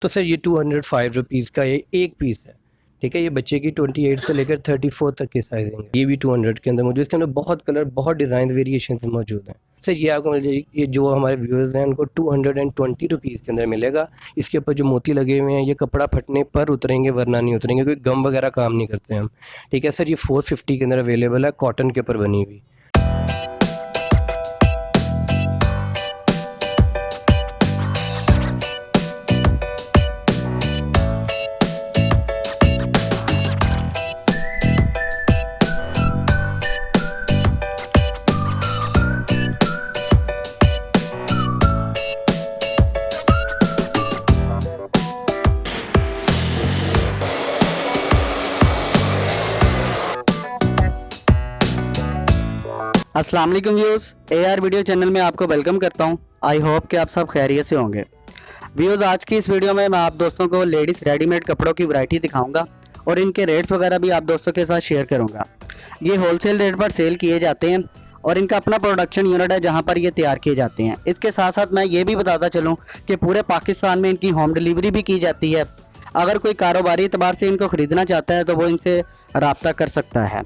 तो सर ये 205 रुपीज़ का ये एक पीस है। ठीक है, ये बच्चे की 28 से लेकर 34 तक की साइजिंग है। ये भी 200 के अंदर मौजूद है। इसके अंदर बहुत कलर, बहुत डिज़ाइन वेरिएशन मौजूद हैं। सर ये आपको मिल जाएगी, ये जो हमारे व्यूअर्स हैं उनको 220 रुपीज़ के अंदर मिलेगा। इसके ऊपर जो मोती लगे हुए हैं ये कपड़ा फटने पर उतरेंगे, वरना नहीं उतरेंगे, क्योंकि गम वगैरह काम नहीं करते हम। ठीक है सर, ये 450 के अंदर अवेलेबल है, कॉटन के ऊपर बनी हुई। अस्सलाम वालेकुम व्यूज़, AR वीडियो चैनल में आपको वेलकम करता हूं। आई होप कि आप सब खैरियत से होंगे। व्यूज़, आज की इस वीडियो में मैं आप दोस्तों को लेडीज़ रेडीमेड कपड़ों की वैरायटी दिखाऊंगा और इनके रेट्स वगैरह भी आप दोस्तों के साथ शेयर करूंगा। ये होलसेल रेट पर सेल किए जाते हैं और इनका अपना प्रोडक्शन यूनिट है जहाँ पर ये तैयार किए जाते हैं। इसके साथ साथ मैं ये भी बताता चलूँ कि पूरे पाकिस्तान में इनकी होम डिलीवरी भी की जाती है। अगर कोई कारोबारी एतबार से इनको ख़रीदना चाहता है तो वो इनसे रब्ता कर सकता है।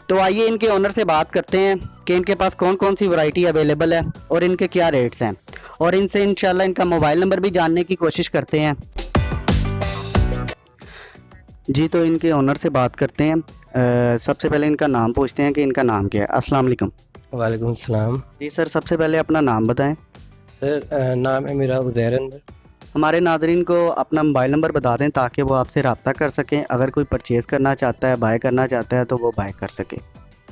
तो आइए इनके ओनर से बात करते हैं कि इनके पास कौन कौन सी वैरायटी अवेलेबल है और इनके क्या रेट्स हैं, और इनसे इंशाल्लाह इनका मोबाइल नंबर भी जानने की कोशिश करते हैं। जी, तो इनके ओनर से बात करते हैं। सबसे पहले इनका नाम पूछते हैं कि इनका नाम क्या है। अस्सलाम वालेकुम। वालेकुम सलाम। जी सर, सबसे पहले अपना नाम बताएं। सर नाम है मेरा उज़ैर अनवर। हमारे नादरीन को अपना मोबाइल नंबर बता दें ताकि वो आपसे रब्ता कर सकें। अगर कोई परचेज़ करना चाहता है, बाय करना चाहता है तो वो बाय कर सके।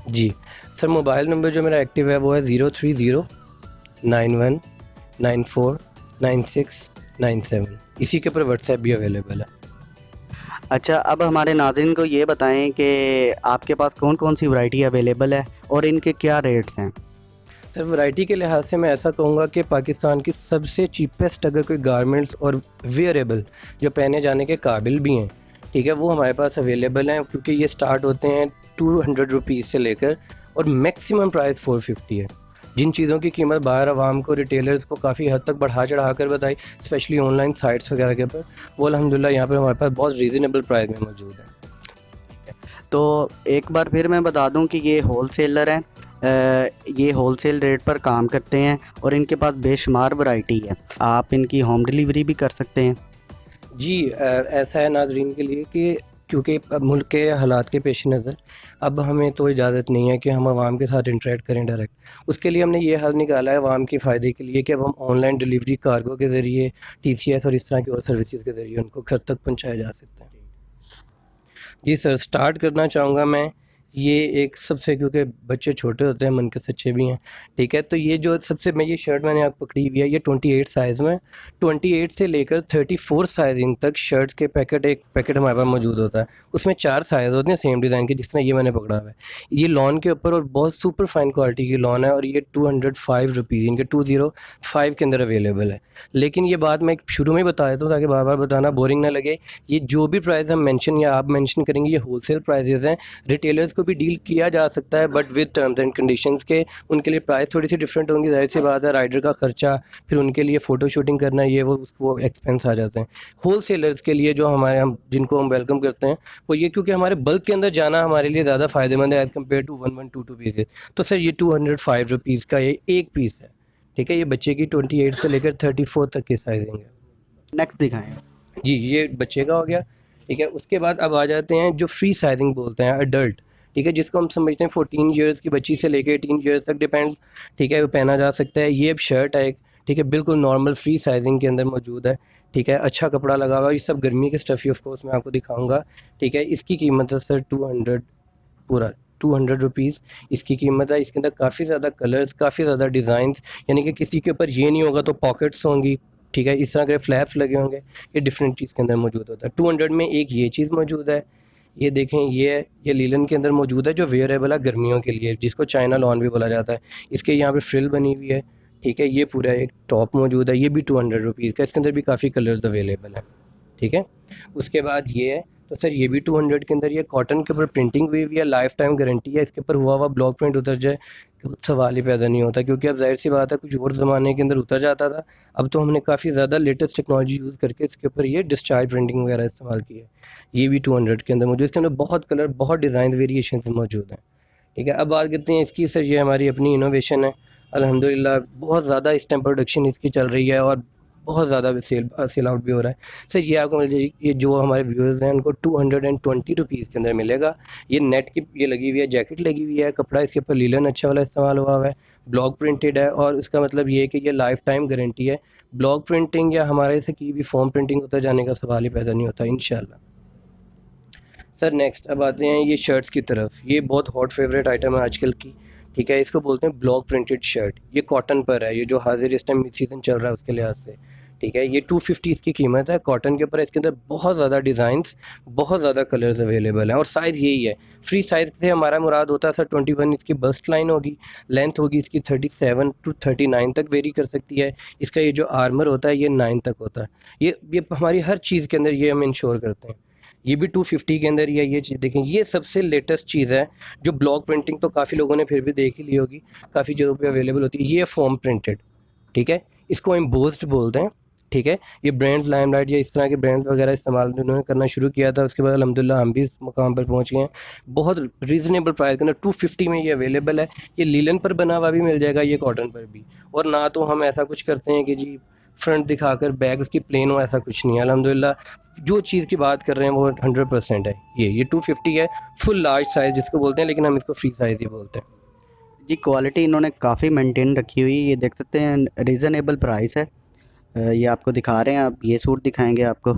जी सर, मोबाइल नंबर जो मेरा एक्टिव है वो है 03091949697। इसी के ऊपर व्हाट्सएप भी अवेलेबल है। अच्छा, अब हमारे नाज़रीन को ये बताएं कि आपके पास कौन कौन सी वैरायटी अवेलेबल है और इनके क्या रेट्स हैं। सर वैरायटी के लिहाज से मैं ऐसा कहूँगा कि पाकिस्तान की सबसे चीपेस्ट अगर कोई गारमेंट्स और वेयरेबल जो पहने जाने के काबिल भी हैं, ठीक है, वो हमारे पास अवेलेबल हैं। क्योंकि ये स्टार्ट होते हैं 200 रुपीज़ से लेकर और मैक्सिमम प्राइस 450 है। जिन चीज़ों की कीमत बाहर आवाम को, रिटेलर्स को काफ़ी हद तक बढ़ा चढ़ा कर बताई, स्पेशली ऑनलाइन साइट्स वगैरह के ऊपर, वो अल्हम्दुलिल्लाह यहाँ पर हमारे पास बहुत रीज़नेबल प्राइस में मौजूद है। तो एक बार फिर मैं बता दूं कि ये होलसेलर हैं। ये होलसेल रेट पर काम करते हैं और इनके पास बेशुमार वैरायटी है। आप इनकी होम डिलीवरी भी कर सकते हैं। जी ऐसा है नाजरीन के लिए कि क्योंकि अब मुल्क के हालात के पेश नज़र अब हमें तो इजाज़त नहीं है कि हम आवाम के साथ इंटरेक्ट करें डायरेक्ट। उसके लिए हमने ये हल निकाला है आवाम के फ़ायदे के लिए कि अब हम ऑनलाइन डिलीवरी कार्गो के ज़रिए, TCS और इस तरह की और सर्विसेज के ज़रिए उनको घर तक पहुँचाया जा सकता है। जी सर, स्टार्ट करना चाहूँगा मैं। ये एक सबसे, क्योंकि बच्चे छोटे होते हैं, मन के सच्चे भी हैं, ठीक है, तो ये जो सबसे, मैं ये शर्ट मैंने आप पकड़ी हुई है, ये 28 साइज़ में, 28 से लेकर 34 साइजिंग तक शर्ट्स के पैकेट, एक पैकेट हमारे पास मौजूद होता है। उसमें 4 साइज़ होते हैं सेम डिज़ाइन के, जिस तरह ये मैंने पकड़ा हुआ है। ये लॉन के ऊपर और बहुत सुपर फाइन क्वालिटी की लॉन है और ये 205 रुपीज़, इनके 205 के अंदर अवेलेबल है। लेकिन ये बात मैं शुरू में ही बता देता हूँ ताकि बार बार बताना बोरिंग ना लगे। ये जो भी प्राइस हम मेंशन या आप मेंशन करेंगे ये होलसेल प्राइसेस हैं। रिटेलर्स को भी डील किया जा सकता है but with terms and conditions के। उनके लिए प्राइस थोड़ी सी डिफरेंट होंगी, जाहिर सी बात है, राइडर का खर्चा, फिर उनके लिए फ़ोटो शूटिंग करना, ये वो एक्सपेंस आ जाते हैं। होलसेलर्स के लिए जो हमारे, हम जिनको हम वेलकम करते हैं, वो ये क्योंकि हमारे बल्क के अंदर जाना हमारे लिए ज़्यादा फ़ायदेमंद है एज़ कम्पेयर टू 1122 पीसेस। तो सर ये 205 रुपीज़ का ये एक पीस है। ठीक है, ये बच्चे की 28 से लेकर 34 तक की साइजिंग है। नेक्स्ट दिखाएं। जी, ये बच्चे का हो गया। ठीक है, उसके बाद अब आ जाते हैं जो फ्री साइजिंग बोलते हैं, अडल्ट। ठीक है, जिसको हम समझते हैं 14 ईयर्स की बच्ची से लेकर 18 ईयर्स तक डिपेंड्स, ठीक है, वो पहना जा सकता है। ये अब शर्ट है एक, ठीक है, बिल्कुल नॉर्मल फ्री साइजिंग के अंदर मौजूद है। ठीक है, अच्छा कपड़ा लगा हुआ है, ये सब गर्मी के स्टफ़ ही ऑफ कोर्स मैं आपको दिखाऊंगा। ठीक है, इसकी कीमत है सर 200, पूरा 200 रुपीज़ इसकी कीमत है। इसके अंदर काफ़ी ज़्यादा कलर्स, काफ़ी ज़्यादा डिज़ाइंस, यानी कि किसी के ऊपर ये नहीं होगा तो पॉकेट्स होंगी, ठीक है, इस तरह के फ्लैप्स लगे होंगे, ये डिफरेंट चीज़ के अंदर मौजूद होता है। 200 में एक ये चीज़ मौजूद है। ये देखें, ये लीलन के अंदर मौजूद है जो वेयरेबल है गर्मियों के लिए, जिसको चाइना लॉन भी बोला जाता है। इसके यहाँ पे फ्रिल बनी हुई है। ठीक है, ये पूरा एक टॉप मौजूद है, ये भी 200 रुपीज़ का। इसके अंदर भी काफ़ी कलर्स अवेलेबल हैं। ठीक है, उसके बाद ये है तो सर ये भी 200 के अंदर, ये कॉटन के ऊपर प्रिंटिंग हुई हुई है, लाइफ टाइम गारंटी है, इसके ऊपर हुआ ब्लॉक प्रिंट उतर जाए सवाल ही पैदा नहीं होता, क्योंकि अब जाहिर सी बात है कुछ और ज़माने के अंदर उतर जाता था, अब तो हमने काफ़ी ज़्यादा लेटेस्ट टेक्नोलॉजी यूज़ करके इसके ऊपर ये डिस्चार्ज प्रिंटिंग वगैरह इस्तेमाल की है। ये भी 200 के अंदर मुझे, इसके अंदर बहुत कलर, बहुत डिज़ाइन वेरिएशन मौजूद हैं। ठीक है, अब बात करते हैं इसकी। सर ये हमारी अपनी इनोवेशन है, अल्हम्दुलिल्लाह बहुत ज़्यादा इस टाइम प्रोडक्शन इसकी चल रही है और बहुत ज़्यादा सेल आउट भी हो रहा है। सर ये आपको मिल जाएगी, ये जो हमारे व्यूअर्स हैं उनको 220 के अंदर मिलेगा। ये नेट की ये लगी हुई है, जैकेट लगी हुई है, कपड़ा इसके ऊपर लीलन अच्छा वाला इस्तेमाल हुआ है, ब्लॉक प्रिंटेड है, और इसका मतलब ये है कि ये लाइफ टाइम गारंटी है। ब्लॉक प्रिंटिंग या हमारे से की भी फॉर्म प्रिंटिंग उतर जाने का सवाल ही पैदा नहीं होता इंशाल्लाह। सर नेक्स्ट अब आते हैं ये शर्ट्स की तरफ। ये बहुत हॉट फेवरेट आइटम है आजकल की। ठीक है, इसको बोलते हैं ब्लॉक प्रिंटेड शर्ट। ये कॉटन पर है, ये जो हाजिर इस टाइम मिड सीज़न चल रहा है उसके लिहाज से। ठीक है, ये 250 इसकी कीमत है, कॉटन के ऊपर है। इसके अंदर बहुत ज़्यादा डिज़ाइंस, बहुत ज़्यादा कलर्स अवेलेबल हैं, और साइज़ यही है। फ्री साइज़ से हमारा मुराद होता है सर 21 इसकी बस्ट लाइन होगी, लेंथ होगी इसकी 37 टू 39 तक वेरी कर सकती है। इसका ये जो आर्मर होता है ये 9 तक होता है। ये हमारी हर चीज़ के अंदर ये हम इंश्योर करते हैं। ये भी 250 के अंदर ही है। ये चीज़ देखें, ये सबसे लेटेस्ट चीज़ है जो ब्लॉक प्रिंटिंग तो काफ़ी लोगों ने फिर भी देख ही ली होगी, काफ़ी जगहों पे अवेलेबल होती है। ये फॉर्म प्रिंटेड, ठीक है, इसको एम्बोस्ड बोलते हैं। ठीक है, ये ब्रांड लाइमलाइट या इस तरह के ब्रांड वगैरह इस्तेमाल उन्होंने करना शुरू किया था, उसके बाद अल्हम्दुलिल्लाह हम भी इस मुकाम पर पहुंच गए हैं। बहुत रीज़नेबल प्राइस के अंदर 250 में ये अवेलेबल है। ये लीलन पर बना हुआ भी मिल जाएगा, ये कॉटन पर भी। और ना तो हम ऐसा कुछ करते हैं कि जी फ्रंट दिखाकर बैग्स की प्लेन हो, ऐसा कुछ नहीं है। अल्हम्दुलिल्लाह जो चीज़ की बात कर रहे हैं वो 100% है। ये 250 है, फुल लार्ज साइज़ जिसको बोलते हैं, लेकिन हम इसको फ्री साइज़ ही बोलते हैं। जी क्वालिटी इन्होंने काफ़ी मेंटेन रखी हुई, ये देख सकते हैं रीज़नेबल प्राइस है। ये आपको दिखा रहे हैं, अब ये सूट दिखाएंगे आपको।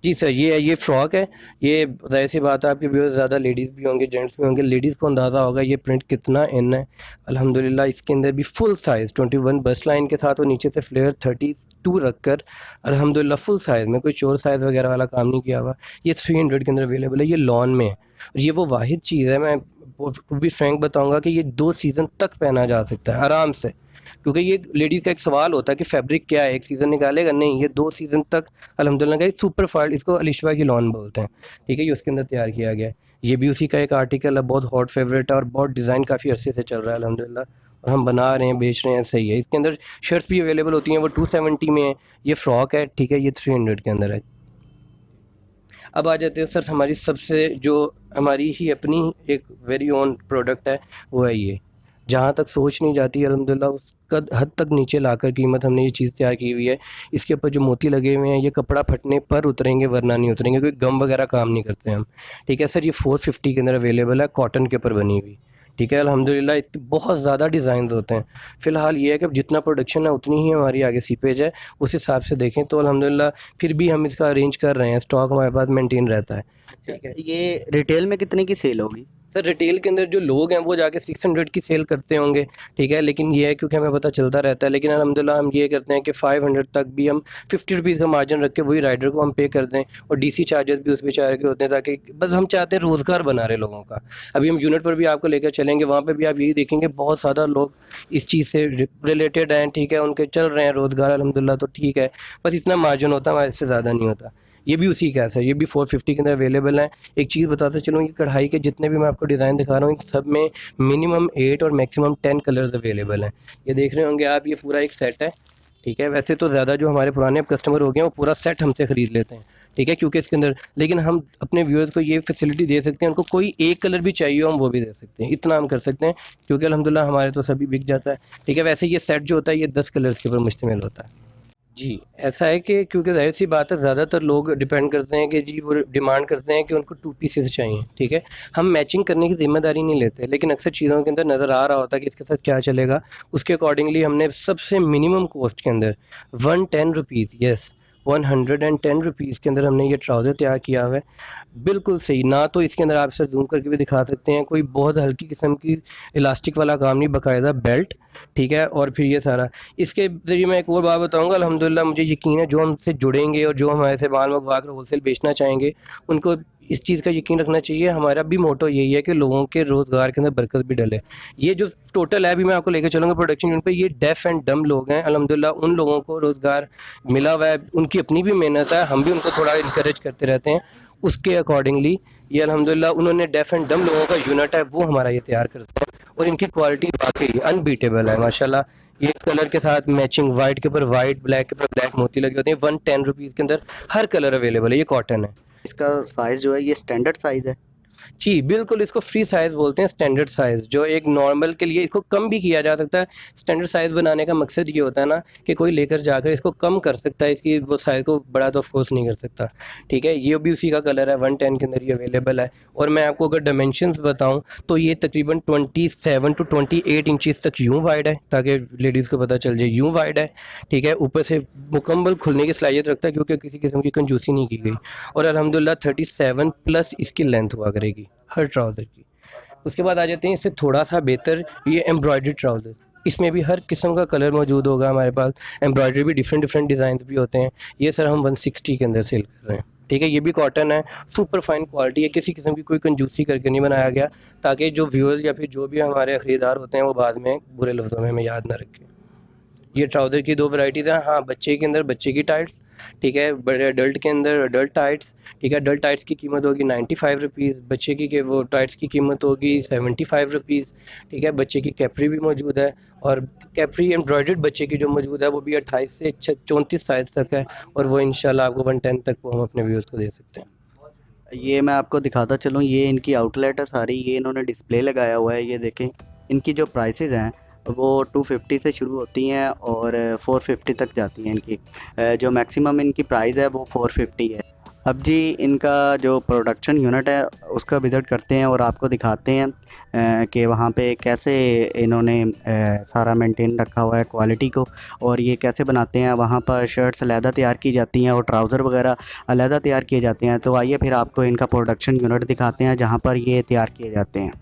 जी सर, ये फ़्रॉक है। ये ज़ाहिर सी बात है आपके व्यूअर्स ज़्यादा लेडीज़ भी होंगे, जेंट्स भी होंगे। लेडीज़ को अंदाज़ा होगा ये प्रिंट कितना इन है। अल्हम्दुलिल्लाह इसके अंदर भी फुल साइज़ 21 बस्ट लाइन के साथ, और नीचे से फ्लेयर 32 रखकर अल्हम्दुलिल्लाह फुल साइज़ में, कोई चोर साइज़ वगैरह वाला काम नहीं किया हुआ। ये 300 के अंदर अवेलेबल है। ये लॉन में है, और ये वो वाहिद चीज़ है, मैं टू बी फ्रैंक बताऊँगा कि ये 2 सीज़न तक पहना जा सकता है आराम से। क्योंकि ये लेडीज़ का एक सवाल होता है कि फैब्रिक क्या है, एक सीज़न निकालेगा, नहीं, ये 2 सीज़न तक अल्हम्दुलिल्लाह का सुपर फाल्ट, इसको अलिशबा की लॉन बोलते हैं। ठीक है, ये उसके अंदर तैयार किया गया है। ये भी उसी का एक आर्टिकल है, बहुत हॉट फेवरेट है, और बहुत डिज़ाइन काफ़ी अरसे से चल रहा है अल्हम्दुलिल्लाह, और हम बना रहे हैं, बेच रहे हैं, सही है। इसके अंदर शर्ट्स भी अवेलेबल होती हैं, वो 270 में है। ये फ्रॉक है, ठीक है, ये 300 के अंदर है। अब आ जाते हैं सर हमारी सबसे जो हमारी ही अपनी एक वेरी ओन प्रोडक्ट है, वो है ये। जहाँ तक सोच नहीं जाती अल्हम्दुलिल्लाह उसका हद तक नीचे लाकर कीमत हमने ये चीज़ तैयार की हुई है। इसके ऊपर जो मोती लगे हुए हैं ये कपड़ा फटने पर उतरेंगे, वरना नहीं उतरेंगे, क्योंकि गम वगैरह काम नहीं करते हम। ठीक है सर, ये 450 के अंदर अवेलेबल है, कॉटन के ऊपर बनी हुई। ठीक है, अल्हम्दुलिल्लाह इसके बहुत ज़्यादा डिज़ाइंस होते हैं। फ़िलहाल ये है कि जितना प्रोडक्शन है उतनी ही हमारी आगे सीपेज है, उस हिसाब से देखें तो अल्हम्दुलिल्लाह फिर भी हम इसका अरेंज कर रहे हैं, स्टॉक हमारे पास मेंटेन रहता है। ठीक है ये रिटेल में कितने की सेल होगी? सर, रिटेल के अंदर जो लोग हैं वो जाके 600 की सेल करते होंगे। ठीक है, लेकिन ये है क्योंकि हमें पता चलता रहता है, लेकिन अल्हम्दुलिल्लाह हम ये करते हैं कि 500 तक भी हम 50 रुपीज़ का मार्जिन रख के वही राइडर को हम पे कर दें, और डीसी चार्जेस भी उस बेचारे के होते हैं, ताकि बस हम चाहते हैं रोज़गार बना रहे लोगों का। अभी हम यूनिट पर भी आपको लेकर चलेंगे, वहाँ पे भी आप यही देखेंगे बहुत ज़्यादा लोग इस चीज़ से रिलेटेड हैं। ठीक है, उनके चल रहे हैं रोज़गार अल्हम्दुलिल्लाह, तो ठीक है, बस इतना मार्जिन होता है हमारे, इससे ज़्यादा नहीं होता। ये भी उसी का है सर, ये भी 450 के अंदर अवेलेबल है। एक चीज़ बताता चलूँ, ये कढ़ाई के जितने भी मैं आपको डिज़ाइन दिखा रहा हूँ, इन सब में मिनिमम 8 और मैक्सिमम 10 कलर्स अवेलेबल हैं। ये देख रहे होंगे आप, ये पूरा एक सेट है। ठीक है, वैसे तो ज़्यादा जो हमारे पुराने कस्टमर हो गए हैं वो पूरा सेट हमसे ख़रीद लेते हैं। ठीक है, क्योंकि इसके अंदर, लेकिन हम अपने व्यूअर्स को ये फैसिलिटी दे सकते हैं, उनको कोई एक कलर भी चाहिए हो हम वो भी दे सकते हैं, इतना हम कर सकते हैं, क्योंकि अल्हम्दुलिल्लाह हमारे तो सभी बिक जाता है। ठीक है, वैसे ये सेट जो होता है ये 10 कलर्स के ऊपर मुश्तमिल होता है। जी, ऐसा है कि क्योंकि ज़ाहिर-सी बात है ज़्यादातर लोग डिपेंड करते हैं कि जी वो डिमांड करते हैं कि उनको 2 पीसेस चाहिए, ठीक है? हम मैचिंग करने की ज़िम्मेदारी नहीं लेते, लेकिन अक्सर चीज़ों के अंदर नज़र आ रहा होता है कि इसके साथ क्या चलेगा, उसके अकॉर्डिंगली हमने सबसे मिनिमम कॉस्ट के अंदर 110 रुपीज़, यस 110 रुपीज़ के अंदर हमने ये ट्राउज़र तैयार किया हुआ है। बिल्कुल सही, ना तो इसके अंदर आप सर ज़ूम करके भी दिखा सकते हैं, कोई बहुत हल्की किस्म की इलास्टिक वाला काम नहीं, बाकायदा बेल्ट, ठीक है? और फिर ये सारा, इसके ज़रिए मैं एक और बात बताऊँगा, अल्हम्दुलिल्लाह मुझे यकीन है जो हमसे जुड़ेंगे और जो हमारे से माल मंगवा कर होलसेल बेचना चाहेंगे, उनको इस चीज़ का यकीन रखना चाहिए। हमारा भी मोटो यही है कि लोगों के रोज़गार के अंदर बरकत भी डले। ये जो टोटल है, अभी मैं आपको लेके चलूँगा प्रोडक्शन यूनिट पे, ये डेफ एंड डम लोग हैं, अल्हम्दुलिल्लाह उन लोगों को रोज़गार मिला हुआ है, उनकी अपनी भी मेहनत है, हम भी उनको थोड़ा इंकरेज करते रहते हैं। उसके अकॉर्डिंगली ये अल्हम्दुलिल्लाह उन्होंने डेफ एंड डम लोगों का यूनिट है वो हमारा ये तैयार करते हैं, और इनकी क्वालिटी वाकई अनबीटेबल है माशाल्लाह। ये कलर के साथ मैचिंग, वाइट के ऊपर वाइट, ब्लैक के ऊपर ब्लैक मोती लगे होते हैं। 110 रुपीज़ के अंदर हर कलर अवेलेबल है। ये कॉटन है। इसका साइज़ जो है ये स्टैंडर्ड साइज़ है। जी, बिल्कुल, इसको फ्री साइज़ बोलते हैं, स्टैंडर्ड साइज़, जो एक नॉर्मल के लिए इसको कम भी किया जा सकता है। स्टैंडर्ड साइज़ बनाने का मकसद ये होता है ना कि कोई लेकर जाकर इसको कम कर सकता है, इसकी वो साइज़ को बड़ा तो ऑफ कोर्स नहीं कर सकता, ठीक है? ये भी उसी का कलर है, 110 के अंदर ये अवेलेबल है। और मैं आपको अगर डायमेंशंस बताऊँ तो ये तकरीबन 27 टू 28 इंचेस तक यूँ वाइड है, ताकि लेडीज़ को पता चल जाए, यूँ वाइड है, ठीक है? ऊपर से मुकम्मल खुलने की सलाहियत रखता है, क्योंकि किसी किस्म की कंजूसी नहीं की गई। और अल्हम्दुलिल्लाह 37 प्लस इसकी लेंथ हुआ करेगी हर ट्राउज़र की। उसके बाद आ जाते हैं इससे थोड़ा सा बेहतर, ये एम्ब्रॉयडरी ट्राउज़र। इसमें भी हर किस्म का कलर मौजूद होगा हमारे पास। एम्ब्रॉयडरी भी डिफरेंट डिफरेंट डिज़ाइंस भी होते हैं। ये सर हम 160 के अंदर सेल कर रहे हैं, ठीक है? ये भी कॉटन है, सुपर फाइन क्वालिटी है, किसी किस्म की कोई कंजूसी करके नहीं बनाया गया, ताकि जो व्यूअर्स या फिर जो भी हमारे ख़रीदार होते हैं वो बाद में बुरे लफ्ज़ों में हमें याद ना रखें। ये ट्राउज़र की 2 वैराइटीज़ हैं। हाँ, बच्चे के अंदर बच्चे की टाइट्स, ठीक है? बड़े एडल्ट के अंदर एडल्ट टाइट्स, ठीक है? एडल्ट टाइट्स की कीमत होगी 95 रुपीज़, बच्चे की के वो टाइट्स की कीमत होगी 75 रुपीज़, ठीक है? बच्चे की कैप्री भी मौजूद है, और कैप्री एम्ब्रॉयडर्ड बच्चे की जो मौजूद है वो भी 28 से 34 साइज़ तक है, और वो इंशाल्लाह आपको 110 तक वो हम अपने व्यूअर्स को दे सकते हैं। ये मैं आपको दिखाता चलूँ, ये इनकी आउटलेट है सारी, ये इन्होंने डिस्प्ले लगाया हुआ है। ये देखें, इनकी जो प्राइसेस हैं वो 250 से शुरू होती हैं और 450 तक जाती हैं इनकी। जो मैक्सिमम इनकी प्राइस है वो 450 है। अब जी इनका जो प्रोडक्शन यूनिट है उसका विज़िट करते हैं और आपको दिखाते हैं कि वहाँ पे कैसे इन्होंने सारा मेंटेन रखा हुआ है क्वालिटी को, और ये कैसे बनाते हैं। वहाँ पर शर्ट्स अलहदा तैयार की जाती हैं और ट्राउज़र वगैरह अलहदा तैयार किए जाते हैं। तो आइए फिर आपको इनका प्रोडक्शन यूनिट दिखाते हैं जहाँ पर ये तैयार किए जाते हैं।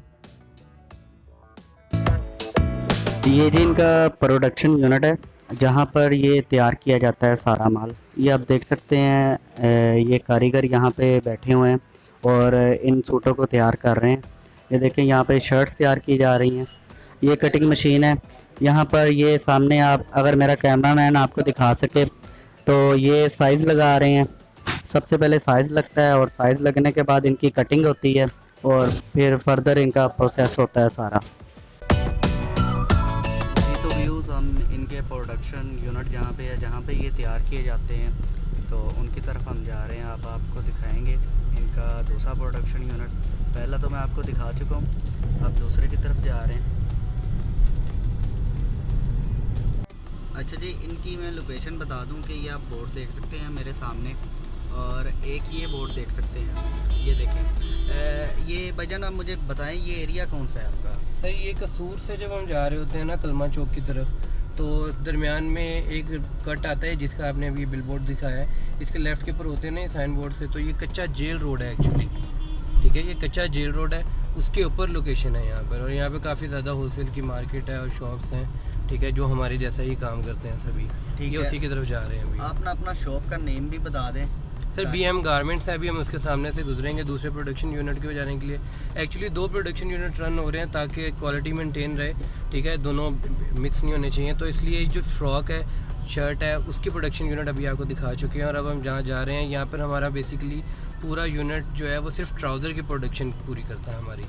ये जी इनका प्रोडक्शन यूनिट है जहाँ पर ये तैयार किया जाता है सारा माल। ये आप देख सकते हैं, ये कारीगर यहाँ पे बैठे हुए हैं और इन सूटों को तैयार कर रहे हैं। ये देखें, यहाँ पे शर्ट्स तैयार की जा रही हैं। ये कटिंग मशीन है। यहाँ पर ये सामने, आप अगर मेरा कैमरामैन आपको दिखा सके तो ये साइज़ लगा रहे हैं। सबसे पहले साइज़ लगता है और साइज़ लगने के बाद इनकी कटिंग होती है और फिर फर्दर इनका प्रोसेस होता है सारा। तो व्यूज़ हम इनके प्रोडक्शन यूनिट जहाँ पे ये तैयार किए जाते हैं तो उनकी तरफ हम जा रहे हैं। अब आपको दिखाएंगे इनका दूसरा प्रोडक्शन यूनिट। पहला तो मैं आपको दिखा चुका हूँ, अब दूसरे की तरफ जा रहे हैं। अच्छा जी, इनकी मैं लोकेशन बता दूं कि ये आप बोर्ड देख सकते हैं मेरे सामने, और एक ये बोर्ड देख सकते हैं, ये देखें। ये भाईजान आप मुझे बताएं ये एरिया कौन सा है आपका? सर, ये कसूर से जब हम जा रहे होते हैं ना कलमा चौक की तरफ, तो दरमियान में एक कट आता है जिसका आपने अभी बिलबोर्ड दिखाया है, इसके लेफ़्ट के ऊपर होते हैं ना ये साइन बोर्ड से, तो ये कच्चा जेल रोड है एक्चुअली, ठीक है? ये कच्चा जेल रोड है, उसके ऊपर लोकेशन है यहाँ पर, और यहाँ पे काफ़ी ज़्यादा होलसेल की मार्केट है और शॉप्स हैं, ठीक है? जो हमारे जैसा ही काम करते हैं सभी, ठीक है? उसी की तरफ जा रहे हैं अभी। आप ना अपना शॉप का नेम भी बता दें। सर, BM गारमेंट्स है, अभी हम उसके सामने से गुजरेंगे दूसरे प्रोडक्शन यूनिट के जाने के लिए। एक्चुअली 2 प्रोडक्शन यूनिट रन हो रहे हैं ताकि क्वालिटी मेंटेन रहे, ठीक है? दोनों मिक्स नहीं होने चाहिए, तो इसलिए जो फ्रॉक है, शर्ट है, उसकी प्रोडक्शन यूनिट अभी आपको दिखा चुके हैं। और अब हम जहाँ जा रहे हैं यहाँ पर हमारा बेसिकली पूरा यूनिट जो है वो सिर्फ ट्राउज़र की प्रोडक्शन पूरी करता है हमारी।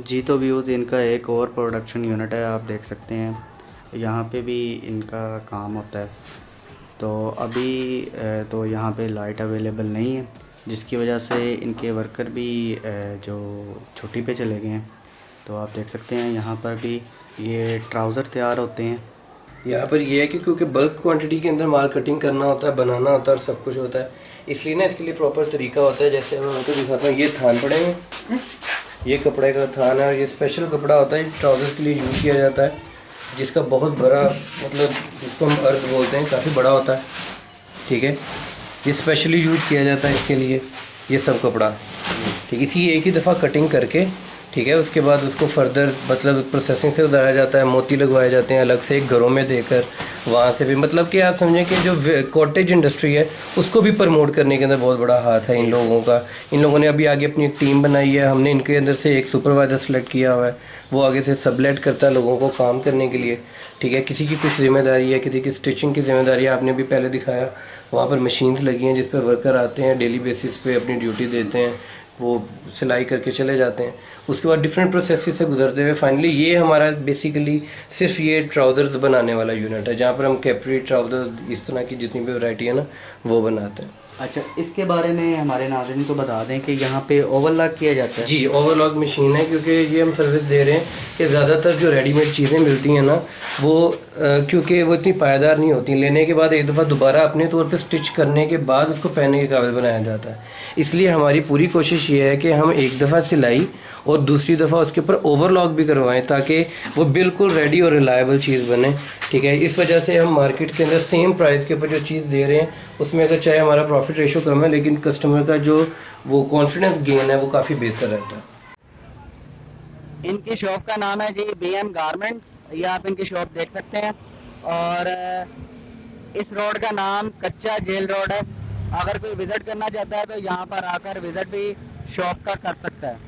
जी तो व्यूज़ इनका एक और प्रोडक्शन यूनिट है, आप देख सकते हैं यहाँ पे भी इनका काम होता है। तो अभी तो यहाँ पे लाइट अवेलेबल नहीं है, जिसकी वजह से इनके वर्कर भी जो छुट्टी पे चले गए हैं। तो आप देख सकते हैं यहाँ पर भी ये ट्राउज़र तैयार होते हैं। यहाँ पर ये है कि क्योंकि बल्क क्वांटिटी के अंदर माल कटिंग करना होता है, बनाना होता है और सब कुछ होता है, इसलिए ना इसके लिए प्रॉपर तरीका होता है। जैसे मैं आपको दिखाता हूँ, ये थान पड़े हैं, ये कपड़े का थान है, और ये स्पेशल कपड़ा होता है, ट्राउज़र के लिए यूज़ किया जाता है, जिसका बहुत बड़ा मतलब जिसको हम अर्थ बोलते हैं, काफ़ी बड़ा होता है, ठीक है? ये स्पेशली यूज़ किया जाता है इसके लिए, ये सब कपड़ा, ठीक है? इसी एक ही दफ़ा कटिंग करके, ठीक है, उसके बाद उसको फर्दर मतलब प्रोसेसिंग से उतारा जाता है, मोती लगवाए जाते हैं अलग से एक घरों में देकर, वहाँ से भी मतलब कि आप समझें कि जो कॉटेज इंडस्ट्री है उसको भी प्रमोट करने के अंदर बहुत बड़ा हाथ है इन लोगों का। इन लोगों ने अभी आगे अपनी एक टीम बनाई है, हमने इनके अंदर से एक सुपरवाइज़र सेलेक्ट किया हुआ है, वो आगे से सबलेट करता है लोगों को काम करने के लिए। ठीक है, किसी की कुछ जिम्मेदारी है, किसी की स्टिचिंग की जिम्मेदारी है, आपने भी पहले दिखाया वहाँ पर मशीन्स लगी हैं जिस पर वर्कर आते हैं डेली बेसिस पे अपनी ड्यूटी देते हैं, वो सिलाई करके चले जाते हैं। उसके बाद डिफरेंट प्रोसेस से गुजरते हुए फाइनली ये हमारा बेसिकली सिर्फ ये ट्राउज़र्स बनाने वाला यूनिट है जहाँ पर हम कैपरी ट्राउज़र इस तरह की जितनी भी वैरायटी है ना वो बनाते हैं। अच्छा, इसके बारे में हमारे नाज़रीन को बता दें कि यहाँ पे ओवरलॉक किया जाता है। जी, ओवरलॉक मशीन है क्योंकि ये हम सर्विस दे रहे हैं कि ज़्यादातर जो रेडीमेड चीज़ें मिलती हैं ना वो क्योंकि वो इतनी पायदार नहीं होती, लेने के बाद एक दफ़ा दोबारा अपने तौर पे स्टिच करने के बाद उसको पहनने के काबिल बनाया जाता है। इसलिए हमारी पूरी कोशिश ये है कि हम एक दफ़ा सिलाई और दूसरी दफ़ा उसके ऊपर ओवरलॉक भी करवाएं ताकि वो बिल्कुल रेडी और रिलायबल चीज़ बने। ठीक है, इस वजह से हम मार्केट के अंदर सेम प्राइस के ऊपर जो चीज़ दे रहे हैं उसमें अगर चाहे हमारा प्रॉफिट रेशो कम है लेकिन कस्टमर का जो वो कॉन्फिडेंस गेन है वो काफ़ी बेहतर रहता है। इनकी शॉप का नाम है जी BM गारमेंट्स, ये आप इनकी शॉप देख सकते हैं। और इस रोड का नाम कच्चा जेल रोड है। अगर कोई विज़िट करना चाहता है तो यहाँ पर आकर विज़िट भी शॉप का कर सकता है।